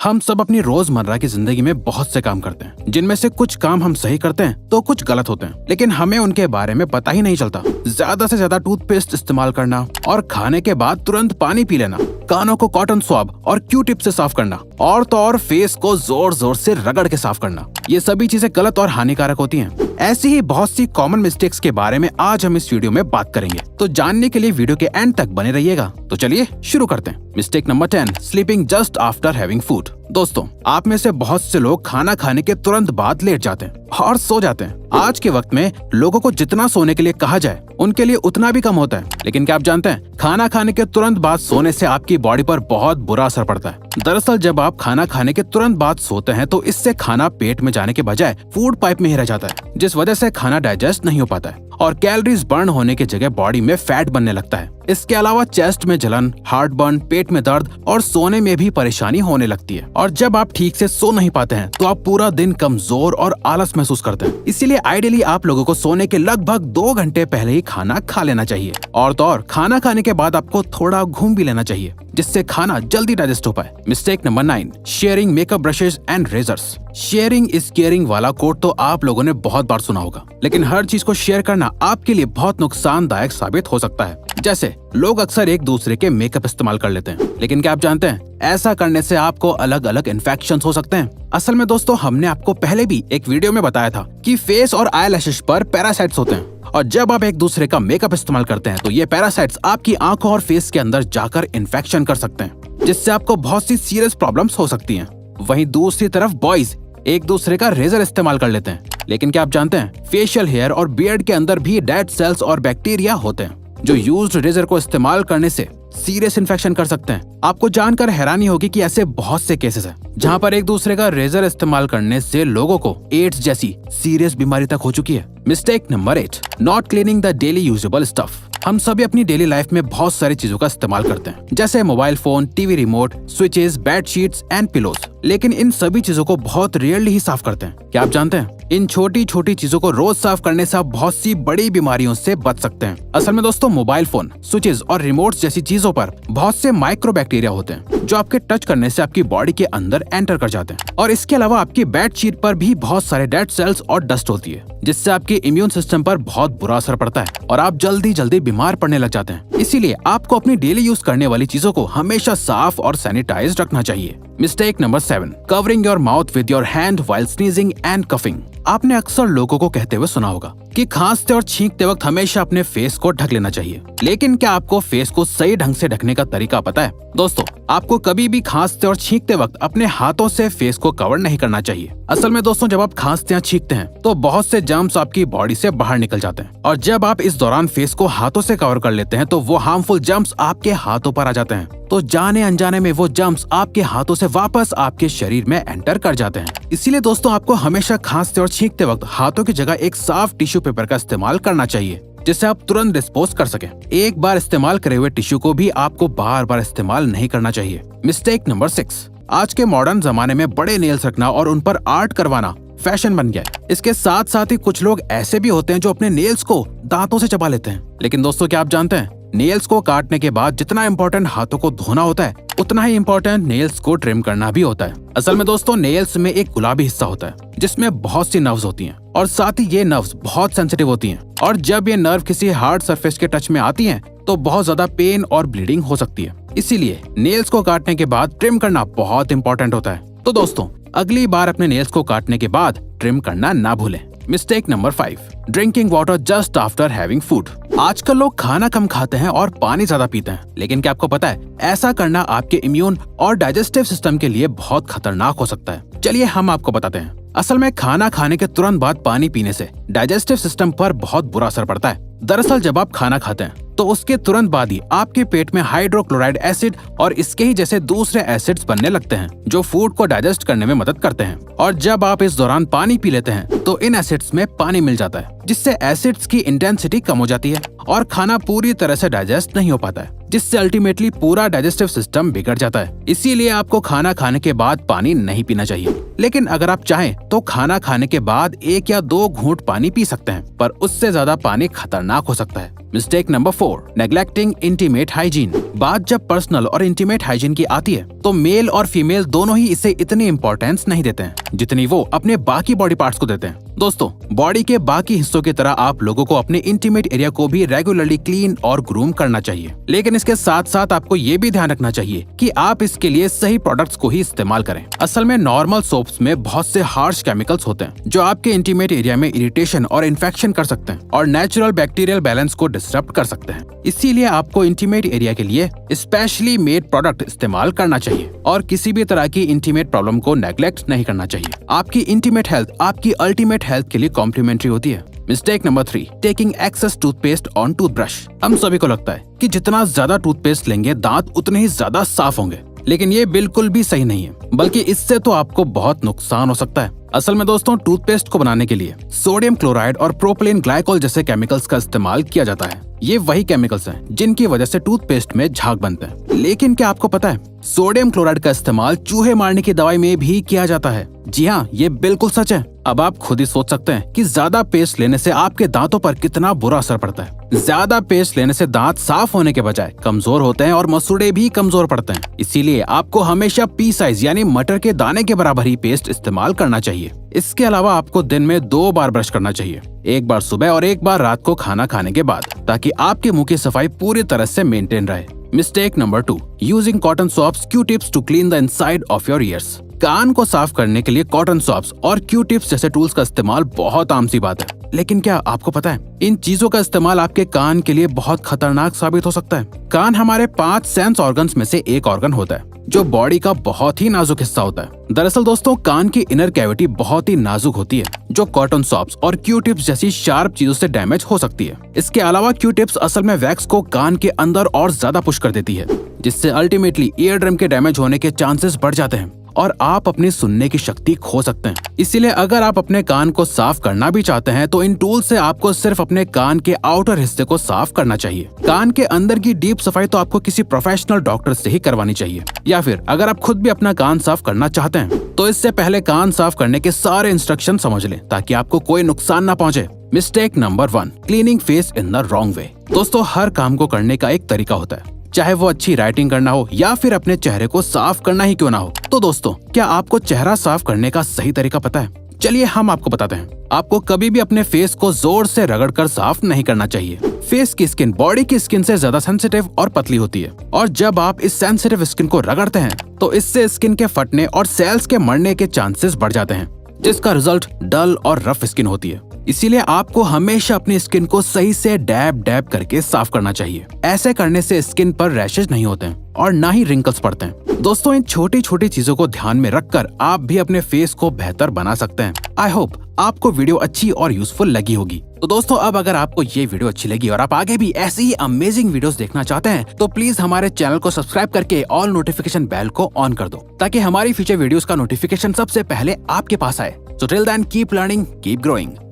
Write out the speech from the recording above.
हम सब अपनी रोजमर्रा की जिंदगी में बहुत से काम करते हैं, जिनमें से कुछ काम हम सही करते हैं तो कुछ गलत होते हैं, लेकिन हमें उनके बारे में पता ही नहीं चलता। ज्यादा से ज्यादा टूथपेस्ट इस्तेमाल करना और खाने के बाद तुरंत पानी पी लेना, कानों को कॉटन स्वैब और क्यू टिप से साफ करना और तो और फेस को जोर जोर से रगड़ के साफ करना, ये सभी चीजें गलत और हानिकारक होती हैं। ऐसी ही बहुत सी कॉमन मिस्टेक्स के बारे में आज हम इस वीडियो में बात करेंगे, तो जानने के लिए वीडियो के एंड तक बने रहिएगा। तो चलिए शुरू करते हैं। Mistake number 10, sleeping just after having food. दोस्तों, आप में से बहुत से लोग खाना खाने के तुरंत बाद लेट जाते हैं और सो जाते हैं। आज के वक्त में लोगों को जितना सोने के लिए कहा जाए उनके लिए उतना भी कम होता है। लेकिन क्या आप जानते हैं, खाना खाने के तुरंत बाद सोने से आपकी बॉडी पर बहुत बुरा असर पड़ता है। दरअसल जब आप खाना खाने के तुरंत बाद सोते हैं तो इससे खाना पेट में जाने के बजाय फूड पाइप में ही रह जाता है, जिस वजह से खाना डाइजेस्ट नहीं हो पाता है और कैलोरीज बर्न होने की जगह बॉडी में फैट बनने लगता है। इसके अलावा चेस्ट में जलन, हार्ट बर्न, पेट में दर्द और सोने में भी परेशानी होने लगती है। और जब आप ठीक से सो नहीं पाते हैं तो आप पूरा दिन कमजोर और आलस महसूस करते हैं। इसीलिए आइडियली आप लोगों को सोने के लगभग 2 घंटे पहले ही खाना खा लेना चाहिए। और तो और खाना खाने के बाद आपको थोड़ा घूम भी लेना चाहिए, जिससे खाना जल्दी डाइजेस्ट हो पाए। Mistake number 9, sharing makeup brushes and razors. Sharing is caring वाला कोट तो आप लोगों ने बहुत बार सुना होगा, लेकिन हर चीज को शेयर करना आपके लिए बहुत नुकसानदायक साबित हो सकता है। जैसे लोग अक्सर एक दूसरे के मेकअप इस्तेमाल कर लेते हैं, लेकिन क्या आप जानते हैं ऐसा करने से आपको अलग अलग इन्फेक्शंस हो सकते हैं। असल में दोस्तों, हमने आपको पहले भी एक वीडियो में बताया था कि फेस और आईलैशेस पर पैरासाइट्स होते हैं, और जब आप एक दूसरे का मेकअप इस्तेमाल करते हैं तो ये पैरासाइट्स आपकी आंखों और फेस के अंदर जाकर इन्फेक्शन कर सकते हैं, जिससे आपको बहुत सी सीरियस प्रॉब्लम्स हो सकती हैं। वहीं दूसरी तरफ बॉयज एक दूसरे का रेजर इस्तेमाल कर लेते हैं, लेकिन क्या आप जानते हैं फेशियल हेयर और बियर्ड के अंदर भी डेड सेल्स और बैक्टीरिया होते हैं, जो यूज्ड रेजर को इस्तेमाल करने से सीरियस इन्फेक्शन कर सकते हैं। आपको जानकर हैरानी होगी कि ऐसे बहुत से केसेस हैं जहां पर एक दूसरे का रेजर इस्तेमाल करने से लोगों को एड्स जैसी सीरियस बीमारी तक हो चुकी है। Mistake number 8, not cleaning the daily usable stuff. हम सभी अपनी डेली लाइफ में बहुत सारी चीजों का इस्तेमाल करते हैं, जैसे mobile phone, TV remote, switches, bedsheets and pillows, लेकिन इन सभी चीजों को बहुत रेयरली ही साफ करते हैं। क्या आप जानते हैं इन छोटी छोटी चीजों को रोज साफ करने से आप बहुत सी बड़ी बीमारियों से बच सकते हैं। असल में दोस्तों, मोबाइल फोन, स्विचेस और रिमोट्स जैसी चीजों पर बहुत से माइक्रो बैक्टीरिया होते हैं, जो आपके टच करने से आपकी बॉडी के अंदर एंटर कर जाते हैं। और इसके अलावा आपकी बेडशीट पर भी बहुत सारे डेड सेल्स और डस्ट होती है, जिससे आपके इम्यून सिस्टम पर बहुत बुरा असर पड़ता है और आप जल्दी जल्दी बीमार पड़ने लग जाते हैं। इसीलिए आपको अपनी डेली यूज करने वाली चीजों को हमेशा साफ और सैनिटाइज रखना चाहिए। Mistake number 7, covering your mouth with your hand while sneezing and coughing. आपने अक्सर लोगों को कहते हुए सुना होगा कि खांसते और छींकते वक्त हमेशा अपने फेस को ढक लेना चाहिए, लेकिन क्या आपको फेस को सही ढंग से ढकने का तरीका पता है? दोस्तों, आपको कभी भी खांसते और छींकते वक्त अपने हाथों से फेस को कवर नहीं करना चाहिए। असल में दोस्तों, जब आप खांसते या छींकते हैं तो बहुत से जर्म्स आपकी बॉडी से बाहर निकल जाते हैं, और जब आप इस दौरान फेस को हाथों से कवर कर लेते हैं तो वो हार्मफुल जर्म्स आपके हाथों पर आ जाते हैं। तो जाने अनजाने में वो जर्म्स आपके हाथों से वापस आपके शरीर में एंटर कर जाते हैं। इसीलिए दोस्तों, आपको हमेशा खांसते और छींकते वक्त हाथों की जगह एक साफ टिश्यू पेपर का इस्तेमाल करना चाहिए, जिससे आप तुरंत डिस्पोज कर सकें। एक बार इस्तेमाल करे हुए टिश्यू को भी आपको बार बार इस्तेमाल नहीं करना चाहिए। मिस्टेक नंबर 6, आज के मॉडर्न जमाने में बड़े नेल्स रखना और उन पर आर्ट करवाना फैशन बन गया है। इसके साथ साथ ही कुछ लोग ऐसे भी होते हैं जो अपने नेल्स को दांतों से चबा लेते हैं। लेकिन दोस्तों, क्या आप जानते हैं नेल्स को काटने के बाद जितना इम्पोर्टेंट हाथों को धोना होता है, उतना ही इम्पोर्टेंट नेल्स को ट्रिम करना भी होता है। असल में दोस्तों, नेल्स में एक गुलाबी हिस्सा होता है जिसमें बहुत सी नर्व्स होती हैं, और साथ ही ये नर्व्स बहुत सेंसिटिव होती हैं, और जब ये नर्व किसी हार्ड सरफेस के टच में आती हैं तो बहुत ज्यादा पेन और ब्लीडिंग हो सकती है। इसीलिए नेल्स को काटने के बाद ट्रिम करना बहुत इंपॉर्टेंट होता है। तो दोस्तों, अगली बार अपने नेल्स को काटने के बाद ट्रिम करना ना भूलें। Mistake number 5, drinking water just after having food. आजकल लोग खाना कम खाते हैं और पानी ज्यादा पीते हैं, लेकिन क्या आपको पता है ऐसा करना आपके इम्यून और डाइजेस्टिव सिस्टम के लिए बहुत खतरनाक हो सकता है। चलिए हम आपको बताते हैं। असल में खाना खाने के तुरंत बाद पानी पीने से डाइजेस्टिव सिस्टम पर बहुत बुरा असर पड़ता है। दरअसल जब आप खाना खाते हैं तो उसके तुरंत बाद ही आपके पेट में हाइड्रोक्लोराइड एसिड और इसके ही जैसे दूसरे एसिड्स बनने लगते हैं, जो फूड को डाइजेस्ट करने में मदद करते हैं। और जब आप इस दौरान पानी पी लेते हैं तो इन एसिड्स में पानी मिल जाता है, जिससे एसिड्स की इंटेंसिटी कम हो जाती है और खाना पूरी तरह से डाइजेस्ट नहीं हो पाता है, जिससे अल्टीमेटली पूरा डाइजेस्टिव सिस्टम बिगड़ जाता है। इसीलिए आपको खाना खाने के बाद पानी नहीं पीना चाहिए। लेकिन अगर आप चाहें तो खाना खाने के बाद 1 या 2 घूंट पानी पी सकते हैं, पर उससे ज्यादा पानी खतरनाक हो सकता है। Mistake number 4, neglecting intimate hygiene. बात जब पर्सनल और इंटीमेट हाइजीन की आती है तो मेल और फीमेल दोनों ही इसे इतनी इंपॉर्टेंस नहीं देते हैं जितनी वो अपने बाकी बॉडी पार्ट्स को देते हैं। दोस्तों, बॉडी के बाकी हिस्सों की तरह आप लोगों को अपने इंटीमेट एरिया को भी रेगुलरली क्लीन और ग्रूम करना चाहिए, लेकिन इसके साथ साथ आपको ये भी ध्यान रखना चाहिए कि आप इसके लिए सही प्रोडक्ट्स को ही इस्तेमाल करें। असल में नॉर्मल सोप्स में बहुत से हार्श केमिकल्स होते हैं जो आपके इंटीमेट एरिया में इरिटेशन और इन्फेक्शन कर सकते हैं और नेचुरल बैक्टीरियल बैलेंस को डिस्टर्ब कर सकते हैं। इसीलिए आपको इंटीमेट एरिया के लिए स्पेशली मेड प्रोडक्ट इस्तेमाल करना चाहिए और किसी भी तरह की इंटीमेट प्रॉब्लम को नेग्लेक्ट नहीं करना चाहिए। आपकी इंटीमेट हेल्थ आपकी अल्टीमेट हेल्थ के लिए कॉम्प्लीमेंट्री होती है। Mistake number 3, taking excess toothpaste on toothbrush. हम सभी को लगता है कि जितना ज्यादा टूथपेस्ट लेंगे दांत उतने ही ज्यादा साफ होंगे, लेकिन ये बिल्कुल भी सही नहीं है, बल्कि इससे तो आपको बहुत नुकसान हो सकता है। असल में दोस्तों, टूथपेस्ट को बनाने के लिए सोडियम क्लोराइड और प्रोपिलीन ग्लाइकोल जैसे केमिकल्स का इस्तेमाल किया जाता है। ये वही केमिकल्स हैं जिनकी वजह से टूथपेस्ट में झाग बनते हैं। लेकिन क्या आपको पता है, सोडियम क्लोराइड का इस्तेमाल चूहे मारने की दवाई में भी किया जाता है। जी हाँ, ये बिल्कुल सच है। अब आप खुद ही सोच सकते हैं कि ज्यादा पेस्ट लेने से आपके दांतों पर कितना बुरा असर पड़ता है। ज्यादा पेस्ट लेने से दांत साफ होने के बजाय कमजोर होते हैं और मसूड़े भी कमजोर पड़ते हैं। इसीलिए आपको हमेशा पी साइज यानी मटर के दाने के बराबर ही पेस्ट इस्तेमाल करना चाहिए। इसके अलावा आपको दिन में 2 बार ब्रश करना चाहिए, 1 बार सुबह और 1 बार रात को खाना खाने के बाद, ताकि आपके मुंह की सफाई पूरी तरह से मेंटेन रहे। Mistake number 2, using cotton swabs Q-tips to clean the inside of your ears. कान को साफ करने के लिए कॉटन स्वॉप्स और Q-tips जैसे टूल्स का इस्तेमाल बहुत आम सी बात है, लेकिन क्या आपको पता है, इन चीजों का इस्तेमाल आपके कान के लिए बहुत खतरनाक साबित हो सकता है। कान हमारे 5 सेंस ऑर्गन्स में से एक ऑर्गन होता है जो बॉडी का बहुत ही नाजुक हिस्सा होता है। दरअसल दोस्तों, कान की इनर कैविटी बहुत ही नाजुक होती है जो कॉटन स्वॉप्स और Q-tips जैसी शार्प चीजों से डैमेज हो सकती है। इसके अलावा Q-tips असल में वैक्स को कान के अंदर और ज्यादा पुश कर देती है, जिससे अल्टीमेटली ईयर ड्रम के डैमेज होने के चांसेस बढ़ जाते हैं और आप अपनी सुनने की शक्ति खो सकते हैं। इसीलिए अगर आप अपने कान को साफ करना भी चाहते हैं तो इन टूल से आपको सिर्फ अपने कान के आउटर हिस्से को साफ करना चाहिए। कान के अंदर की डीप सफाई तो आपको किसी प्रोफेशनल डॉक्टर से ही करवानी चाहिए, या फिर अगर आप खुद भी अपना कान साफ करना चाहते हैं तो इससे पहले कान साफ करने के सारे इंस्ट्रक्शन समझ लें ताकि आपको कोई नुकसान न पहुंचे। Mistake number 1, cleaning face in the wrong way. दोस्तों, हर काम को करने का एक तरीका होता है, चाहे वो अच्छी राइटिंग करना हो या फिर अपने चेहरे को साफ करना ही क्यों ना हो। तो दोस्तों, क्या आपको चेहरा साफ करने का सही तरीका पता है? चलिए हम आपको बताते हैं। आपको कभी भी अपने फेस को जोर से रगड़कर साफ नहीं करना चाहिए। फेस की स्किन बॉडी की स्किन से ज्यादा सेंसिटिव और पतली होती है, और जब आप इस सेंसिटिव स्किन को रगड़ते हैं तो इससे स्किन के फटने और सेल्स के मरने के चांसेस बढ़ जाते हैं, जिसका रिजल्ट डल और रफ स्किन होती है। इसीलिए आपको हमेशा अपनी स्किन को सही से डैब डैब करके साफ करना चाहिए। ऐसे करने से स्किन पर रैशेज नहीं होते हैं और ना ही रिंकल्स पड़ते हैं। दोस्तों, इन छोटी छोटी चीजों को ध्यान में रखकर आप भी अपने फेस को बेहतर बना सकते हैं। आई होप आपको वीडियो अच्छी और यूजफुल लगी होगी। तो दोस्तों, अब अगर आपको ये वीडियो अच्छी लगी और आप आगे भी ऐसी ही अमेजिंग वीडियोस देखना चाहते हैं तो प्लीज हमारे चैनल को सब्सक्राइब करके ऑल नोटिफिकेशन बेल को ऑन कर दो, ताकि हमारी फ्यूचर वीडियोस का नोटिफिकेशन सबसे पहले आपके पास आए। So till then, keep learning, keep growing.